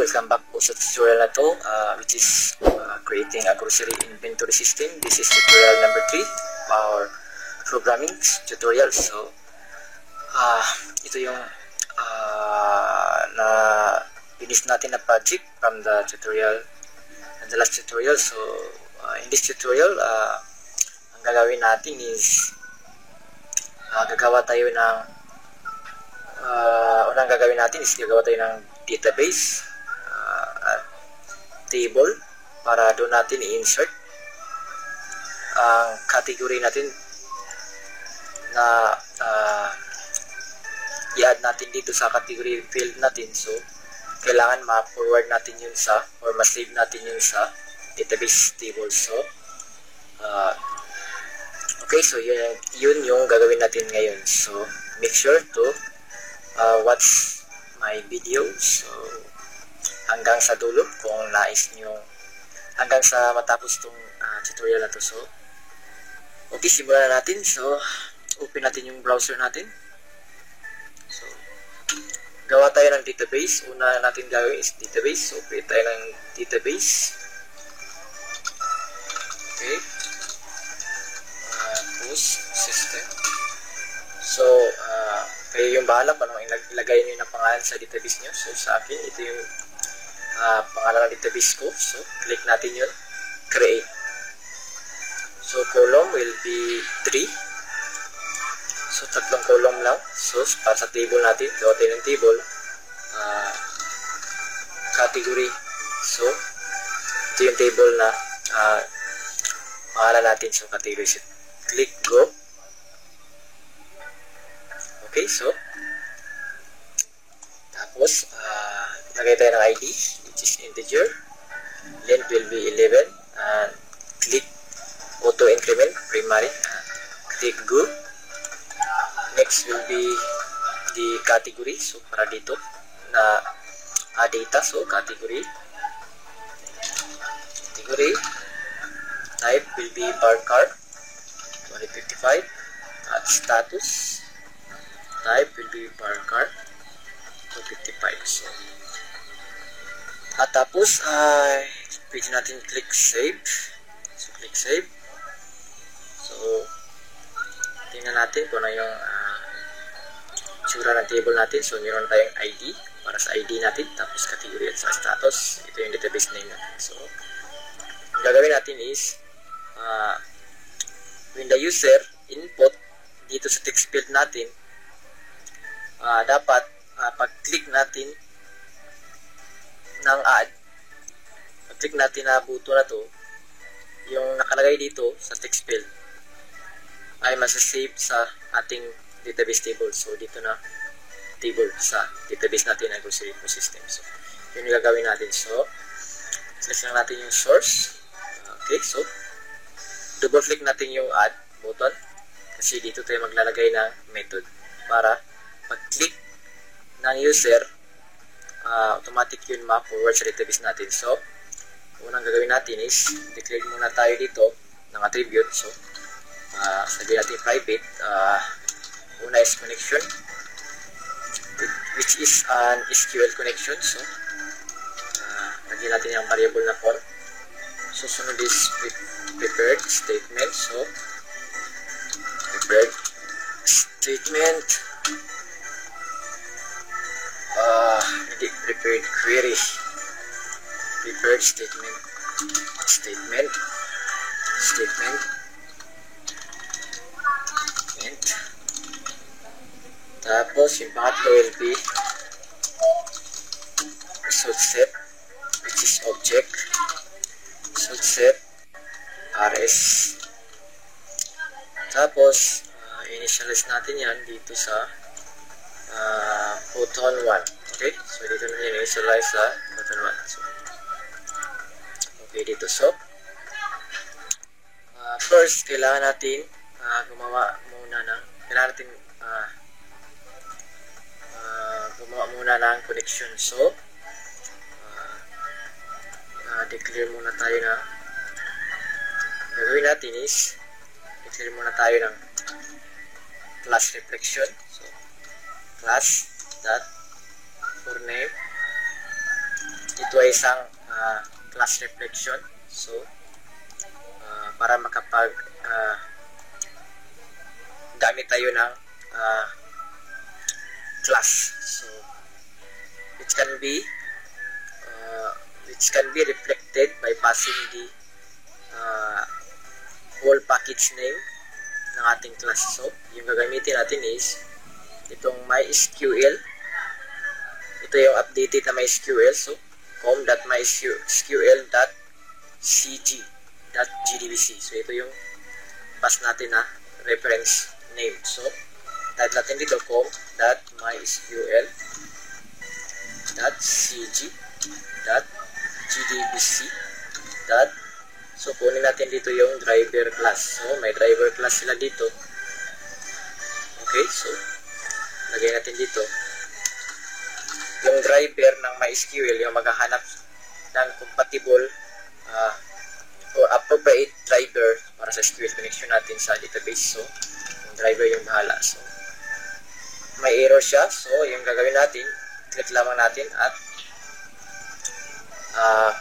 welcome back po sa tutorial na to, which is creating a grocery inventory system. This is tutorial number 3 of our programming tutorial. So, ito yung na finish natin na project from the tutorial and the last tutorial. So, in this tutorial, ang gagawin natin is gagawa tayo ng unang gagawin natin is gagawa tayo ng database at table para doon natin i-insert ang category natin na i-add natin dito sa category field natin. So, kailangan ma-forward natin yun sa or ma-save natin yun sa database table. So, okay, so yun yung gagawin natin ngayon. So, make sure to watch my video. So, hanggang sa dulo kung nais nyo, hanggang sa matapos tong tutorial na to. So, okay, simulan na natin. So, open natin yung browser natin. So, gawa tayo ng database. Una natin gawin is database. So, create tayo ng database. Okay. Post system. So, kayo yung bahala kung anong ilagay nyo na pangalan sa database nyo. So, sa akin, ito yung pangalan ng database ko. So, click natin yun. Create. So, column will be 3. So, 3 column lang. So, para sa table natin, gawa tayo ng table. Category. So, ito yung table na pangalan natin. So, category. So, click go. Okay, so, tapos, lagay tayo ng ID, which is integer. Length will be 11. And click auto increment primary. Click go. Next will be the category. So, para dito na data. So, category. Type will be bar card 2055. At status. Type will be bar card 255. So, at tapos pwede natin click save. So, click save. So, tingnan natin kung ano yung tsura ng table natin. So, meron tayong ID para sa ID natin, tapos category at sa status. Ito yung database name natin. So, ang gagawin natin is when the user input dito sa text field natin, dapat pag-click natin ng add, pag-click natin na button na to, yung nakalagay dito sa text field ay masasave sa ating database table. So, dito na table sa database natin ng grocery system. So, yun yung gagawin natin. So, select lang natin yung source. Okay, so, double-click natin yung add button kasi dito tayo maglalagay ng method para pag-click ng user, automatic yun ma-forward sa database natin. So, unang gagawin natin is declare muna tayo dito ng attribute. So, sabihin natin private. Una is connection, which is an SQL connection. So, lagyan natin yung variable na form. So, sunod is prepared statement. So, prepared statement. Prepared query. Prepared statement. Tapos, yung pangatlo will be result set, which is object. Result set, rs. Tapos, initialize natin yan dito sa button 1. Okay, so dito na initialize sa button 1. So, okay, dito. So, first, kailangan natin gumawa muna ng connection. So, declare muna tayo na gagawin natin is declare muna tayo ng class reflection. So, class dot for name ito ay isang class reflection. So, para makapag gamit tayo ng class. So, which can be reflected by passing the whole package name ng ating class. So, yung gagamitin natin is itong MySQL. Ito yung updated na MySQL. So, com.mysql.cg.gdbc. So, ito yung pass natin na reference name. So, type natin dito com.mysql.cg.gdbc. So, kunin natin dito yung driver class. So, may driver class sila dito. Okay, so, lagay natin dito yung driver ng MySQL, yung maghahanap ng compatible or appropriate driver para sa SQL connection natin sa database. So, yung driver yung bahala. So, may error siya. So, yung gagawin natin, click lamang natin at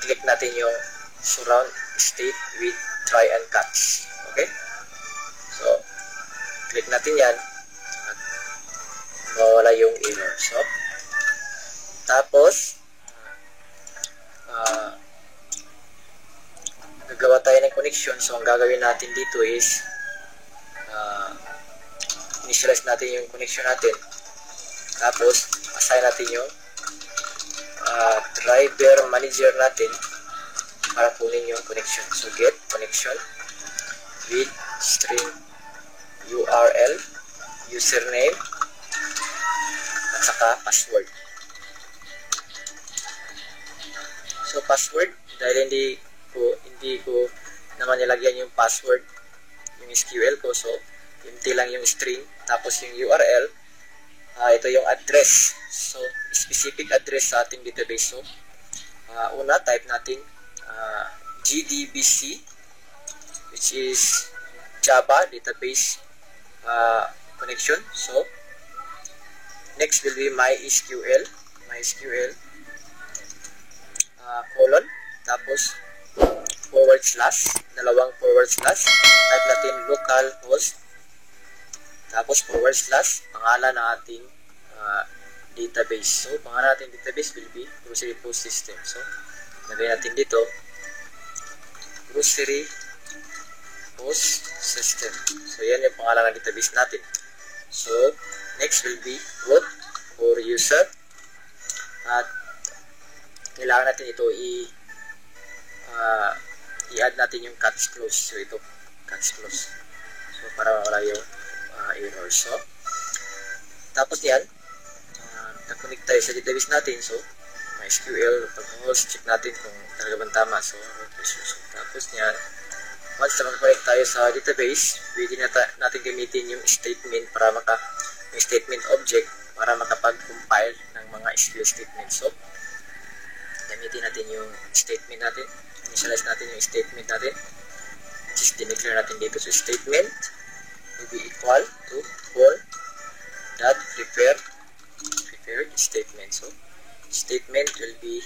click natin yung surround state with try and catch. Okay? So, click natin yan at mawala yung error. So, tapos, gagawa tayo ng connection. So, ang gagawin natin dito is initialize natin yung connection natin. Tapos, assign natin yung driver manager natin para kunin yung connection. So, get connection with string URL, username, at saka password. So, password, dahil hindi ko naman nilagyan yung password, yung SQL ko. So, empty lang yung string. Tapos yung URL, ito yung address. So, specific address sa ating database. So, una, type natin GDBC, which is Java database connection. So, next will be MySQL, colon, tapos dalawang forward slash, type natin localhost, tapos forward slash, pangalan ng ating database. So, pangalan natin database will be grocery post system. So, lagay natin dito grocery post system. So, yan yung pangalan ng database natin. So, next will be root or user, at kailangan natin ito i-add natin yung catch close. So, ito, catch close. So, para wala yung error. So, tapos yan, na-connect tayo sa database natin. So, MySQL, pag-host, check natin kung talaga bang tama. So, tapos yan, once na mag-connect tayo sa database, pwede natin gamitin yung statement para yung statement object para makapag-compile ng mga SQL statements. So, gamitin natin yung statement natin. Initialize natin yung statement natin, which is dineclare natin dito. So, statement will be equal to all.prepared statement. So, statement will be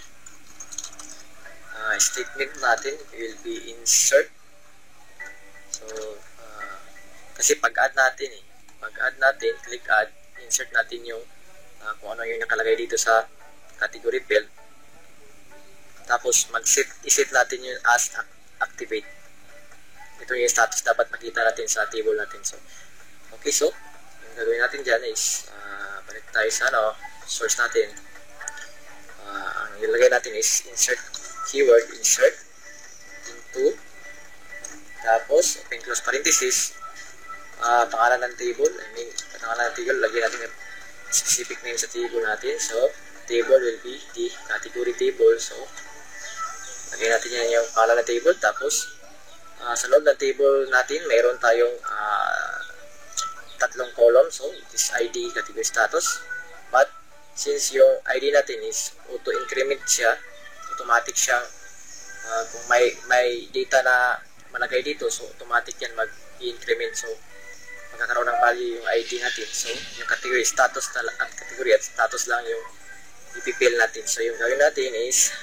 statement natin will be insert. So, kasi pag-add natin click add, insert natin yung kung ano yung nakalagay dito sa category field. Tapos, iset natin yung as activate. Ito yung status dapat makita natin sa table natin. So, okay, so, yung gagawin natin dyan is, balik tayo sa source natin. Ang ilagay natin is insert, keyword, insert into, tapos, open close parenthesis, pangalan ng table, lagyan natin yung specific name sa table natin. So, table will be the category table. So, lagyan natin yan yung pangalan ng table. Tapos, sa loob ng table natin, mayroon tayong tatlong column. So, it is ID, category status. But, since yung ID natin is auto-increment siya, automatic siyang, kung may data na malagay dito, so automatic yan mag-increment. So, magkakaroon ng value yung ID natin. So, yung category status at category at status lang yung ipipill natin. So, yung gawin natin is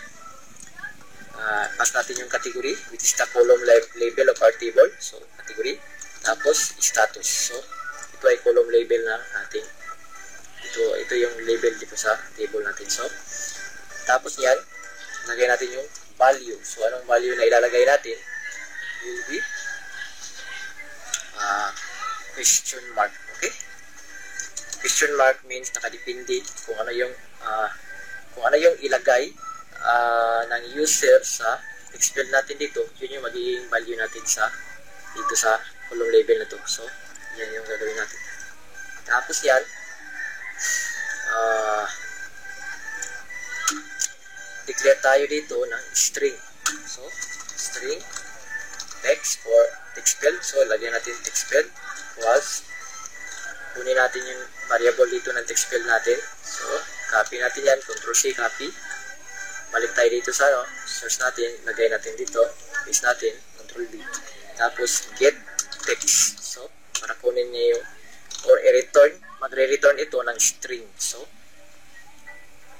pass natin yung category, which is the column label of our table. So, category. Tapos, status. So, ito ay column label na natin. Ito yung label dito sa table natin. So, tapos yan, lagay natin yung value. So, anong value na ilalagay natin will be question mark. Okay? Question mark means nakadepende kung ano yung ilagay ng user sa text field natin dito. Yun yung magiging value natin dito sa column label na to. So, yan yung gagawin natin. Tapos yan, declare tayo dito ng string. So, string text for text field. So, lagyan natin text field was, kunin natin yung variable dito ng text field natin. So, copy natin yan, Ctrl C, copy. Balik tayo dito sa source natin, lagay natin dito, paste natin, Ctrl V. Tapos, get text. So, para kunin niya yung, or i-return, magre-return ito ng string. So,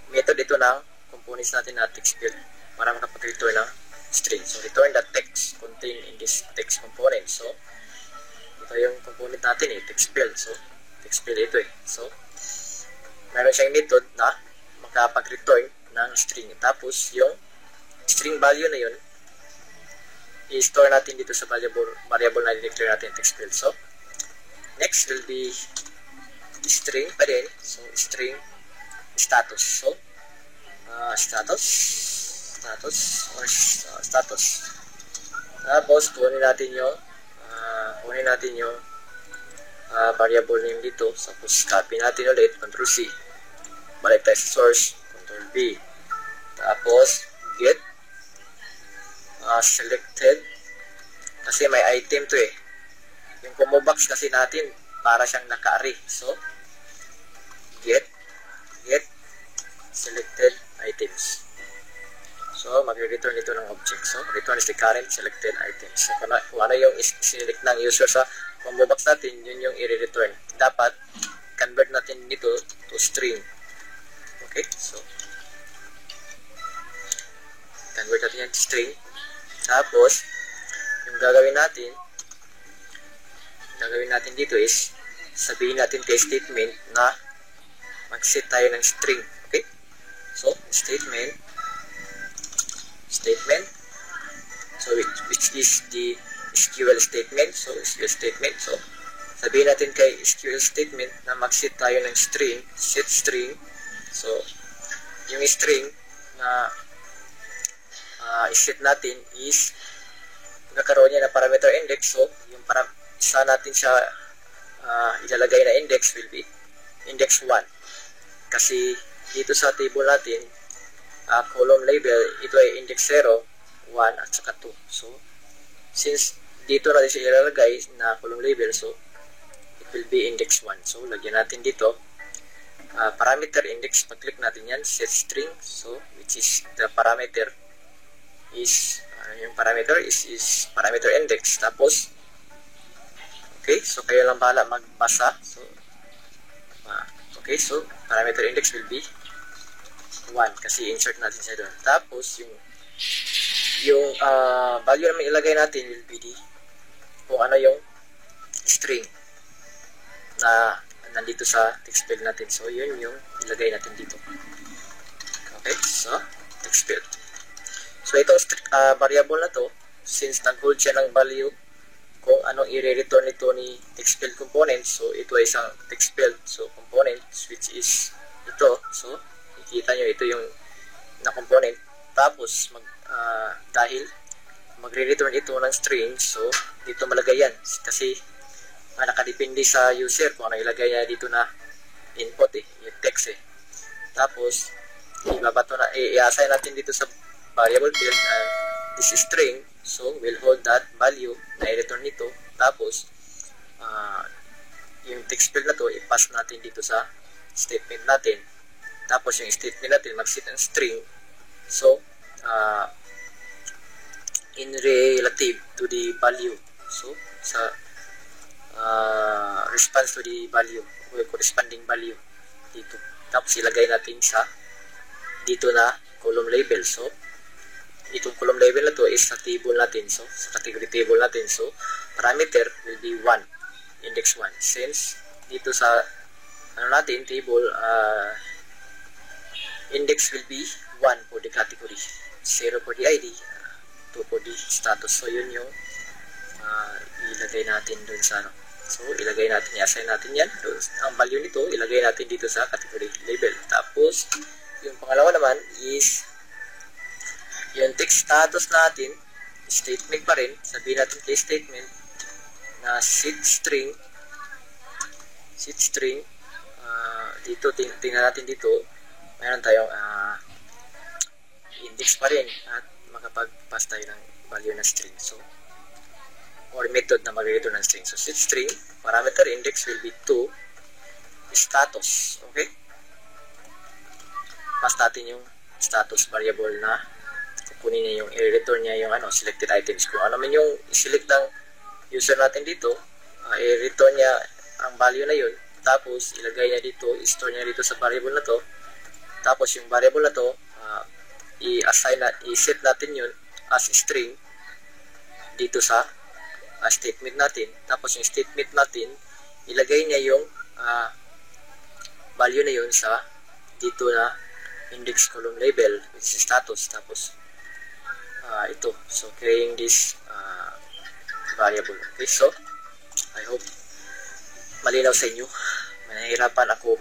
method ito ng components natin na text field para makapag-return ng string. So, return the text contained in this text component. So, ito yung component natin text field. So, text field ito So, meron siyang method na makapag-return ng string. Tapos, yung string value na yun, i-store natin dito sa variable na i-declare natin text field. So, next will be string pa din. So, string status. So, status. Tapos, kunin natin yung variable name dito. Tapos, copy natin ulit, Ctrl C. Balik tayo sa source, Ctrl V. Tapos, get selected. Kasi may item to Yung combo box kasi natin, para siyang naka-array. So, get selected items. So, magre-return ito ng object. So, return is the current selected items. So, kung ano yung select ng user sa combo box natin, yun yung i-return. Dapat, convert natin dito to string. Okay? So, convert natin yan to string. Tapos, yung gagawin natin dito is, sabihin natin kay statement na mag-set tayo ng string. Okay? So, statement. So, which is the SQL statement. So, SQL statement. So, sabihin natin kay SQL statement na mag-set tayo ng string. Set string. So, yung string na i-set natin is nagkaroon niya na parameter index. So, yung saan natin siya ilalagay na index will be index 1. Kasi dito sa table natin, column label, ito ay index 0, 1, at saka 2. So, since dito natin siya ilalagay na column label, so, it will be index 1. So, lagyan natin dito, parameter index, pag-click natin yan, set string, so, which is the parameter is, yung parameter is parameter index. Tapos, okay, so kayo lang bahala magbasa. So, okay, so parameter index will be 1 kasi insert natin siya doon. Tapos, yung value naman ilagay natin will be kung ano yung string na nandito sa text field natin. So, yun yung ilagay natin dito. Okay, so, text field. So, itong variable na to, since nag-hold siya ng value kung anong i-return ito ni text field component. So, ito ay isang text field. So, component, which is ito. So, ikita nyo, ito yung na component. Tapos, dahil magre-return ito ng string, so, dito malagay yan. Kasi, nakadepende sa user kung ano ilagay niya dito na input yung text Tapos, i-assign natin dito sa variable field and this is string. So, we'll hold that value na i-return nito. Tapos, yung text field na to, i-pass natin dito sa statement natin. Tapos, yung statement natin, mag-set ng string. So, in relative to the value. So, sa response to the value, or corresponding value dito. Tapos, ilagay natin sa dito na column label. So, itong column label na to is sa table natin. So, sa category table natin. So, parameter will be 1, index 1. Since dito sa ano natin, table, index will be 1 for the category, 0 for the ID, 2 for the status. So, yun yung ilagay natin dun sa ano. So, ilagay natin, i-assign natin yan. Ang value nito, ilagay natin dito sa category label. Tapos, yung pangalawa naman is yung text status natin, statement pa rin. Sabihin natin play statement na set string. Dito, tingnan natin dito, mayroon tayong index pa rin at makapag-pass tayo ng value na string. So, or method na mag-return ng string. So, set string, parameter index will be 2, status. Okay? Pass natin yung status variable na kukunin niya yung i-return niya yung selected items. Kung ano man yung i-select ng user natin dito, i-return niya ang value na yun. Tapos, ilagay niya dito, i-store niya dito sa variable na to. Tapos, yung variable na to, i-set natin yun as string dito sa statement natin. Tapos, yung statement natin, ilagay niya yung value na yun sa dito na index column label, which is status. Tapos, ito. So, creating this variable. Okay, so, I hope malinaw sa inyo. Nahihirapan ako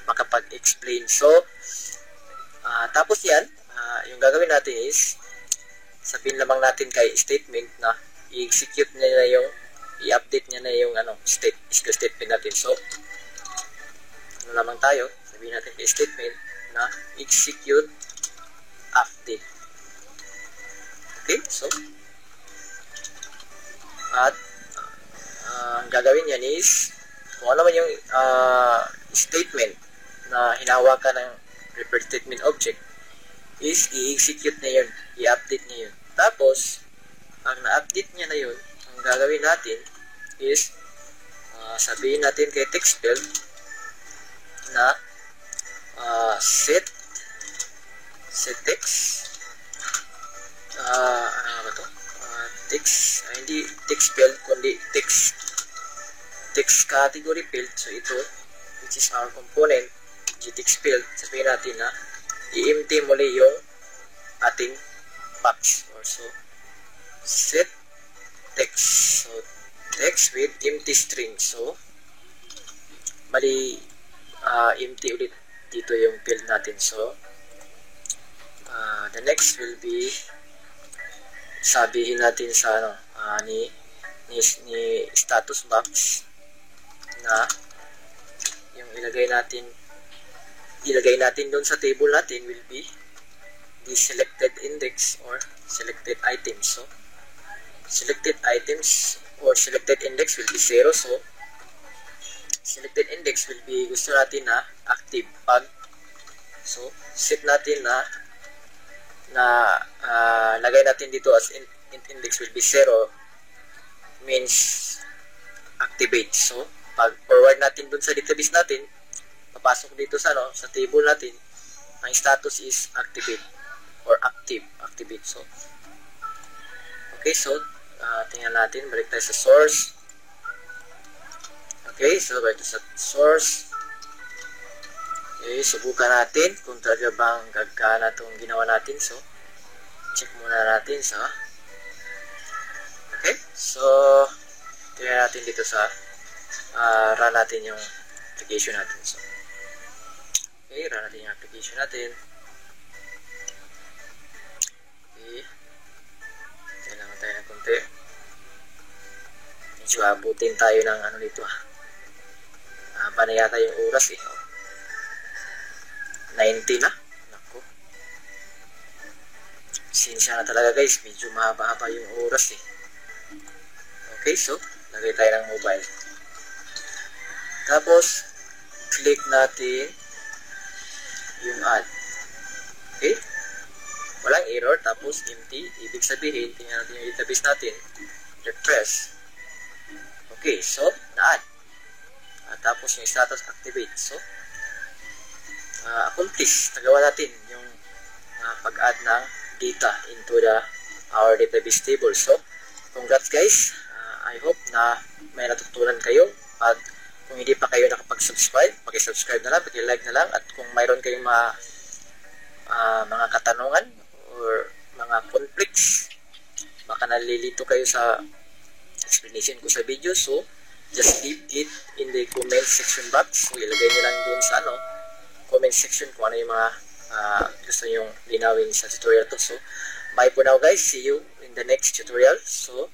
makapag-explain. So, tapos yan, yung gagawin natin is, sabihin lamang natin kay statement na i-execute niya na yung, i-update niya na yung statement natin. So, ano lamang tayo, sabihin natin kay statement na execute update. Okay, so, at ang gagawin niyan is kung ano man yung statement na hinahawakan ng referred statement object is i-execute na yun, i-update niya yun. Tapos, ang na-update niya na yun, ang gagawin natin is sabihin natin kay text field na set text ano ba to? Text, hindi text field kundi text category field. So ito, which is our component, text field, sabihin natin na i-empty muli yung ating box. Or so, set text. So, text with empty string. So, empty ulit dito yung field natin. So, the next will be sabihin natin sa ni status box na yung ilagay natin doon sa table natin will be the selected index or selected items. So, selected items or selected index will be 0. So, selected index will be gusto natin na active pag. So, set natin na lagay natin dito as index will be 0 means activate. So, pag forward natin dun sa database natin, papasok dito sa sa table natin, ang status is activate or activate. So, okay, so tingnan natin, balik tayo sa source. Okay, so balik tayo sa source. Okay, subukan natin kung talaga bang gagana itong ginawa natin. So, check muna natin sa okay, so tingnan natin dito sa run natin yung application natin. So, okay, run natin yung application natin. Okay, kailangan tayo ng konti. Medyo abutin tayo ng dito haba na yata yung oras 90 na. Naku, sinsya na talaga guys, medyo mahaba-haba yung oras Okay, so lagay tayo ng mobile. Tapos, click natin yung add. Okay? Walang error, tapos empty. Ibig sabihin, tingnan natin yung database natin. Refresh. Okay, so, na-add. Tapos yung status activate. So, accomplish. Nagawa natin yung pag-add ng data into our database table. So, congrats guys. I hope na may natutunan kayo, at kung hindi pa kayo nakapag-subscribe, paki-subscribe na lang, paki-like na lang, at kung mayroon kayong mga katanungan or mga conflicts, baka nalilito kayo sa explanation ko sa video, so just leave it in the comment section box. So, ilagay nyo lang doon sa comment section kung ano yung mga gusto nyong linawin sa tutorial to. So, bye for now guys. See you in the next tutorial. So,